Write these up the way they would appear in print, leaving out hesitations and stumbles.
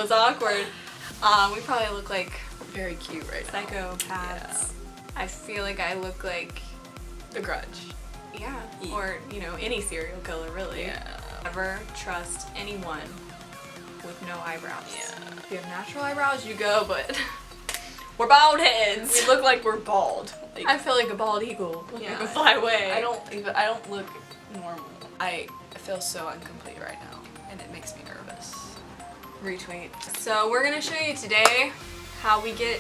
was awkward. We probably look like very cute right now. psychopaths. Yeah. I feel like I look like The Grudge. yeah, Yeah. or you know, any serial killer really. Yeah. Never trust anyone with no eyebrows. Yeah. If you have natural eyebrows, you go, but we're bald heads. We look like we're bald. Like, I feel like a bald eagle. yeah, I can fly away. I don't look normal. I feel so incomplete right now, and it makes me nervous. Retweet. So we're gonna show you today how we get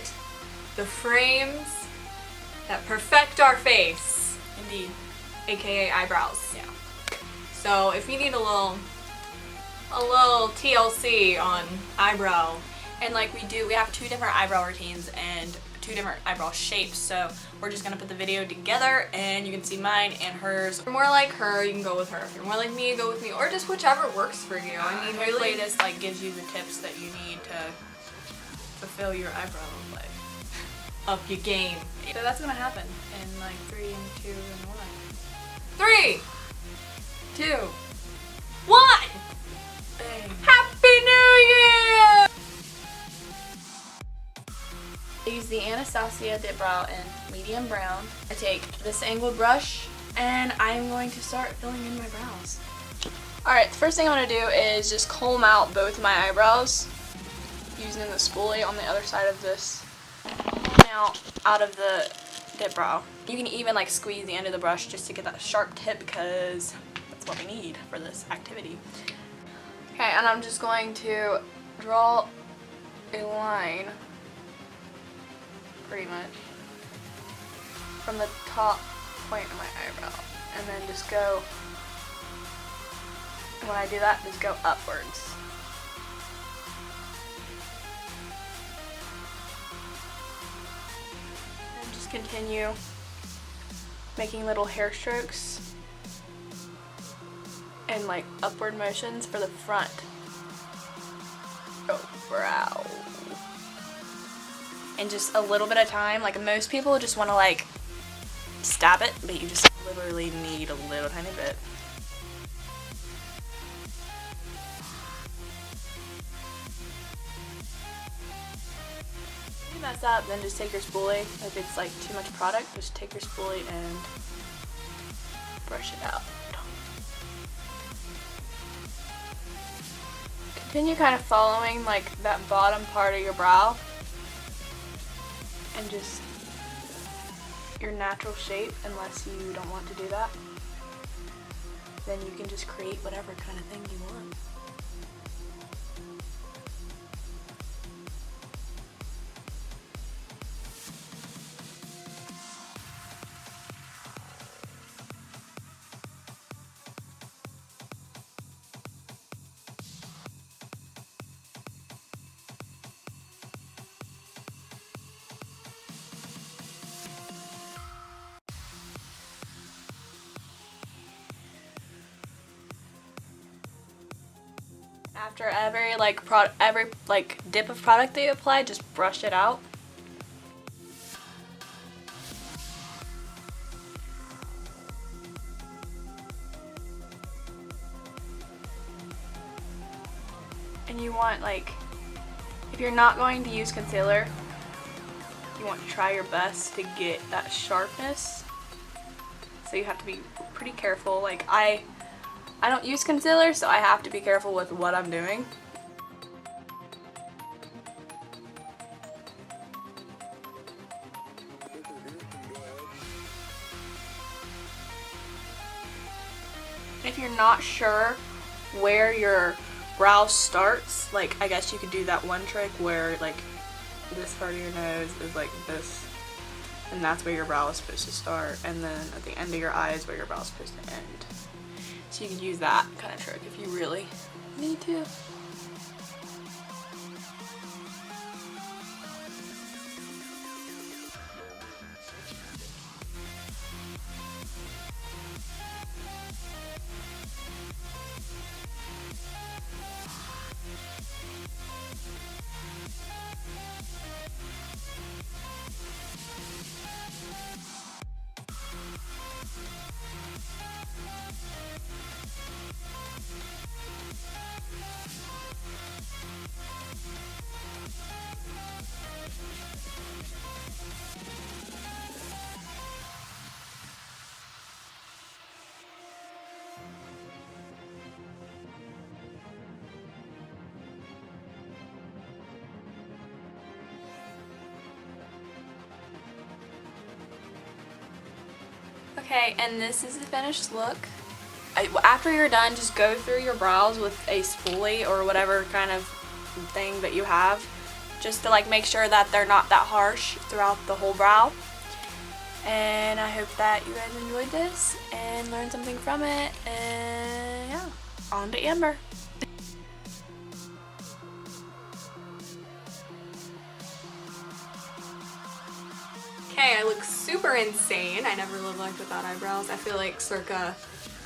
the frames that perfect our face, Indeed. aka eyebrows. Yeah. So if you need a little TLC on eyebrow, And like we have 2 different eyebrow routines and 2 different eyebrow shapes, so we're just gonna put the video together and you can see mine and hers. if you're more like her, you can go with her. If you're more like me, go with me, or just whichever works for you. I mean, Hopefully really, this like gives you the tips that you need to fulfill your eyebrow life. up your game. So that's gonna happen in like 3 and 2 and 1. 3, 2, 1. Bang. Happy New Year! I use the Anastasia Dip Brow in medium brown. I take this angled brush and I'm going to start filling in my brows. Alright, the first thing I'm going to do is just comb out both of my eyebrows using the spoolie on the other side of this. Now, out of the dip brow. You can even like squeeze the end of the brush just to get that sharp tip because that's what we need for this activity. Okay, and I'm just going to draw a line pretty much from the top point of my eyebrow and then just go, and when I do that, just go upwards. And just continue making little hair strokes and like upward motions for the front brow. And just a little bit of time, like most people just want to like stab it, but you just literally need a little tiny bit. If you mess up, then just take your spoolie. If it's like too much product, just take your spoolie and brush it out. Continue kind of following like that bottom part of your brow and just your natural shape, unless you don't want to do that. Then you can just create whatever kind of thing you want. After every dip of product that you apply, just brush it out. And you want if you're not going to use concealer, you want to try your best to get that sharpness. So you have to be pretty careful. I don't use concealer, so I have to be careful with what I'm doing. If you're not sure where your brow starts, I guess you could do that one trick where this part of your nose is like this, and that's where your brow is supposed to start, and then at the end of your eye is where your brow is supposed to end. So you can use that kind of trick if you really need to. Okay, and this is the finished look. After you're done, just go through your brows with a spoolie or whatever kind of thing that you have, just to like make sure that they're not that harsh throughout the whole brow. And I hope that you guys enjoyed this and learned something from it. And yeah, on to Amber. Okay, I look super insane. I never lived like without eyebrows. I feel like circa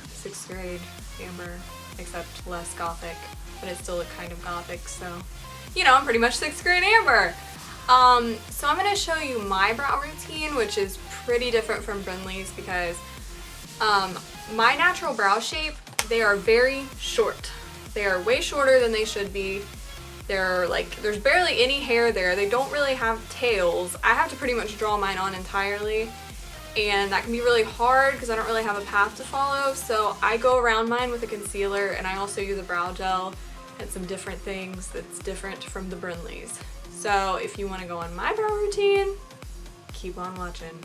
6th grade Amber, except less gothic, but it still look kind of gothic, so you know, I'm pretty much 6th grade Amber. So I'm going to show you my brow routine, which is pretty different from Brinley's because my natural brow shape, they are very short. They are way shorter than they should be. They're like, there's barely any hair there. They don't really have tails. I have to pretty much draw mine on entirely, and that can be really hard because I don't really have a path to follow. So I go around mine with a concealer, and I also use a brow gel and some different things that's different from the Brinley's. So if you want to go on my brow routine, keep on watching.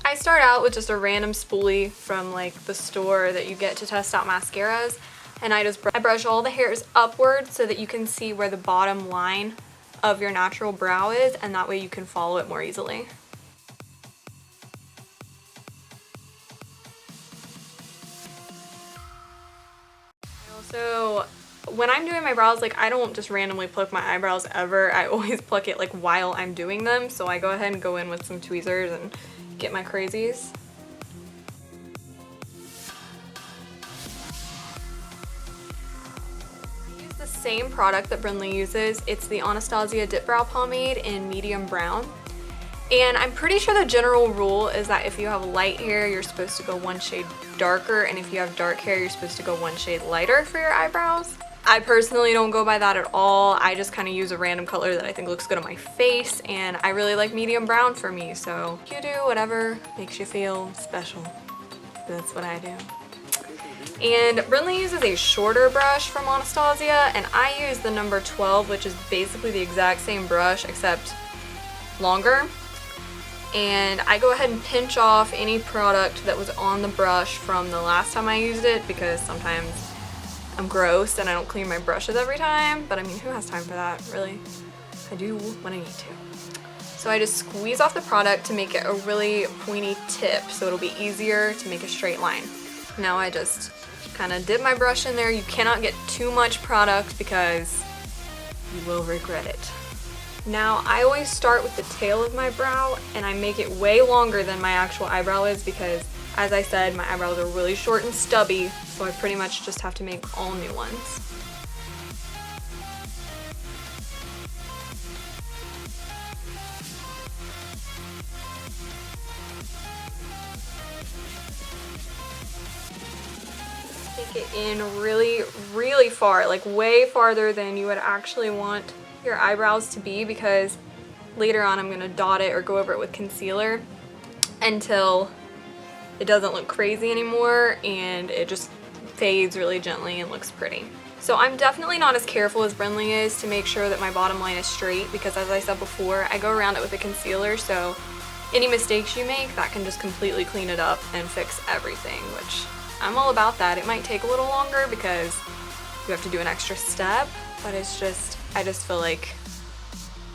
I start out with just a random spoolie from like the store that you get to test out mascaras, and I brush all the hairs upward so that you can see where the bottom line of your natural brow is, and that way you can follow it more easily. Also, when I'm doing my brows, like I don't just randomly pluck my eyebrows ever. I always pluck it like while I'm doing them, so I go ahead and go in with some tweezers and get my crazies. I use the same product that Brinley uses. It's the Anastasia Dip Brow Pomade in medium brown. And I'm pretty sure the general rule is that if you have light hair, you're supposed to go one shade darker, and if you have dark hair, you're supposed to go one shade lighter for your eyebrows. I personally don't go by that at all. I just kind of use a random color that I think looks good on my face, and I really like medium brown for me, so you do whatever makes you feel special. That's what I do. And Brinley uses a shorter brush from Anastasia, and I use the number 12, which is basically the exact same brush except longer. And I go ahead and pinch off any product that was on the brush from the last time I used it, because sometimes I'm gross and I don't clean my brushes every time, but I mean, who has time for that, really? I do when I need to. So I just squeeze off the product to make it a really pointy tip, so it'll be easier to make a straight line. Now I just kind of dip my brush in there. You cannot get too much product because you will regret it. Now, I always start with the tail of my brow, and I make it way longer than my actual eyebrow is because, as I said, my eyebrows are really short and stubby, so I pretty much just have to make all new ones. Take it in really, really far, like way farther than you would actually want your eyebrows to be, because later on I'm going to dot it or go over it with concealer until it doesn't look crazy anymore and it just fades really gently and looks pretty. So I'm definitely not as careful as Brinley is to make sure that my bottom line is straight, because as I said before, I go around it with a concealer, so any mistakes you make, that can just completely clean it up and fix everything, which I'm all about that. It might take a little longer because you have to do an extra step, but it's just, I just feel like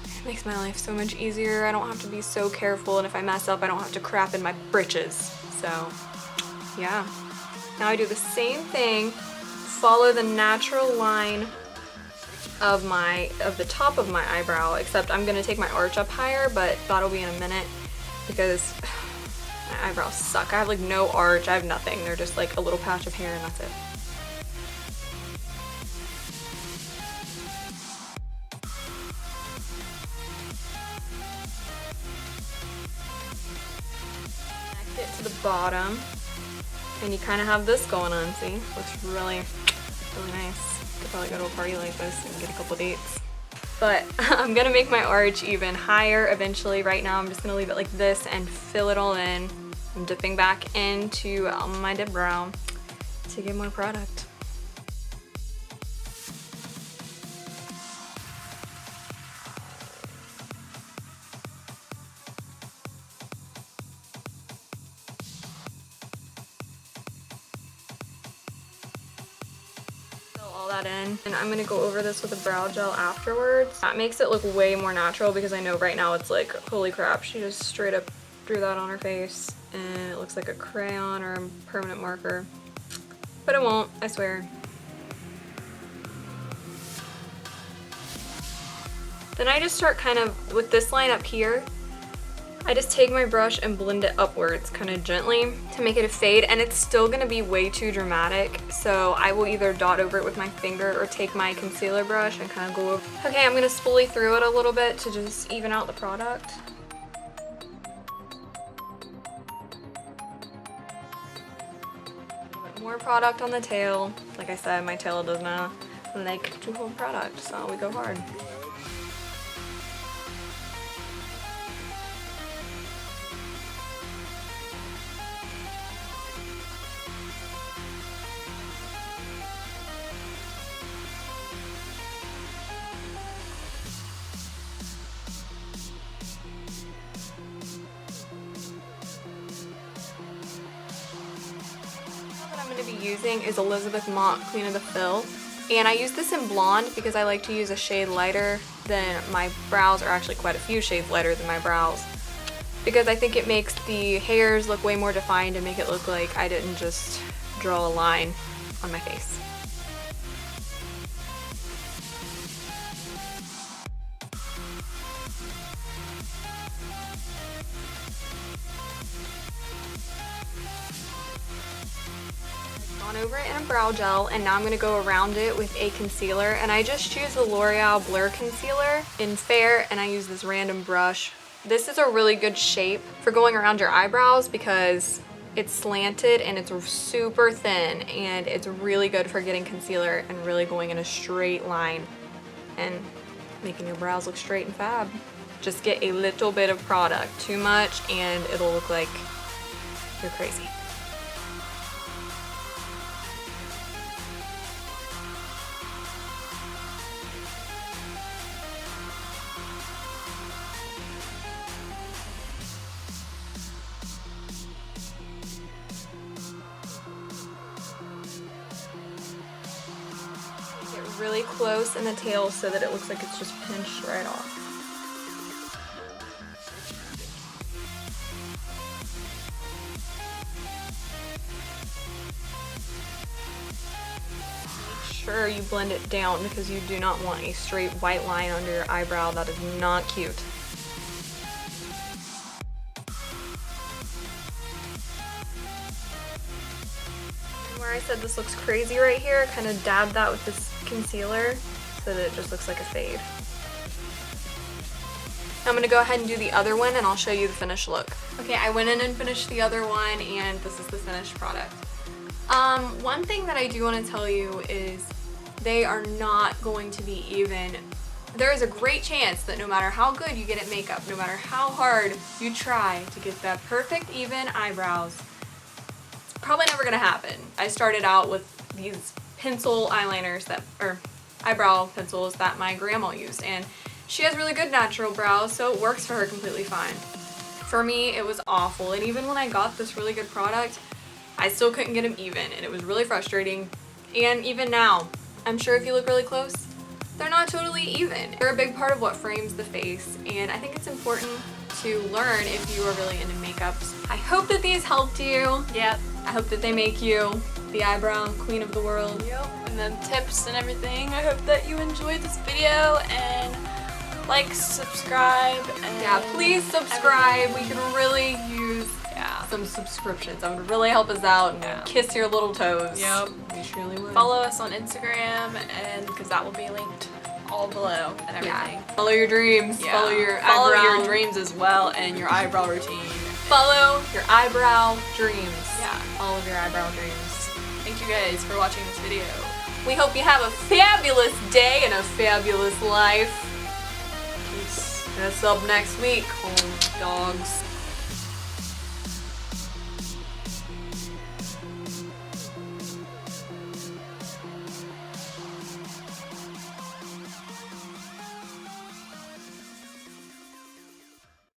it makes my life so much easier. I don't have to be so careful, and if I mess up, I don't have to crap in my britches. So yeah. Now I do the same thing, follow the natural line of the top of my eyebrow, except I'm gonna take my arch up higher, but that'll be in a minute because my eyebrows suck. I have like no arch, I have nothing. They're just like a little patch of hair and that's it. To the bottom, and you kind of have this going on. See, looks really nice. Could probably go to a party like this and get a couple dates. But I'm gonna make my arch even higher eventually. Right now I'm just gonna leave it like this and fill it all in. I'm dipping back into my dip brow to get more product. that in. And I'm gonna go over this with a brow gel afterwards. That makes it look way more natural because I know right now it's like, holy crap, she just straight up drew that on her face and it looks like a crayon or a permanent marker. But it won't, I swear. Then I just start kind of, with this line up here, I just take my brush and blend it upwards kind of gently to make it a fade, and it's still gonna be way too dramatic, so I will either dot over it with my finger or take my concealer brush and kind of go over. Okay, I'm gonna spoolie through it a little bit to just even out the product. More product on the tail. Like I said, my tail does not like to hold product, so we go hard. I'm going to be using is Elizabeth Mott Queen of the Fill, and I use this in blonde because I like to use a shade lighter than my brows, or actually quite a few shades lighter than my brows, because I think it makes the hairs look way more defined and make it look like I didn't just draw a line on my face. Gone over it in a brow gel, and now I'm going to go around it with a concealer, and I just choose the L'Oreal Blur Concealer in Fair, and I use this random brush. This is a really good shape for going around your eyebrows because it's slanted and it's super thin, and it's really good for getting concealer and really going in a straight line and making your brows look straight and fab. Just get a little bit of product, too much and it'll look like you're crazy. Really close in the tail so that it looks like it's just pinched right off. Make sure you blend it down because you do not want a straight white line under your eyebrow. That is not cute. Where I said this looks crazy right here, kind of dab that with this concealer so that it just looks like a fade. I'm going to go ahead and do the other one and I'll show you the finished look. Okay, I went in and finished the other one, and this is the finished product. One thing that I do want to tell you is they are not going to be even. There is a great chance that no matter how good you get at makeup, no matter how hard you try to get that perfect even eyebrows, probably never gonna happen. I started out with these pencil eyeliners that, or eyebrow pencils that my grandma used, and she has really good natural brows, so it works for her completely fine. For me, it was awful, and even when I got this really good product, I still couldn't get them even, and it was really frustrating. And even now, I'm sure if you look really close, they're not totally even. They're a big part of what frames the face, and I think it's important to learn if you are really into makeups. I hope that these helped you. Yep. I hope that they make you the eyebrow queen of the world. Yep. And then tips and everything. I hope that you enjoyed this video, and like, subscribe, and yeah, please subscribe. We could really use some subscriptions. That would really help us out and kiss your little toes. Yep. We surely would. Follow us on Instagram, and because that will be linked all below and everything. Yeah. Follow your dreams. Yeah. Follow your Follow eyebrow. your dreams as well, and your eyebrow routine. Follow your eyebrow dreams. Yeah. All of your eyebrow dreams. Thank you guys for watching this video. We hope you have a fabulous day and a fabulous life. Peace. Hit us up next week, home dogs.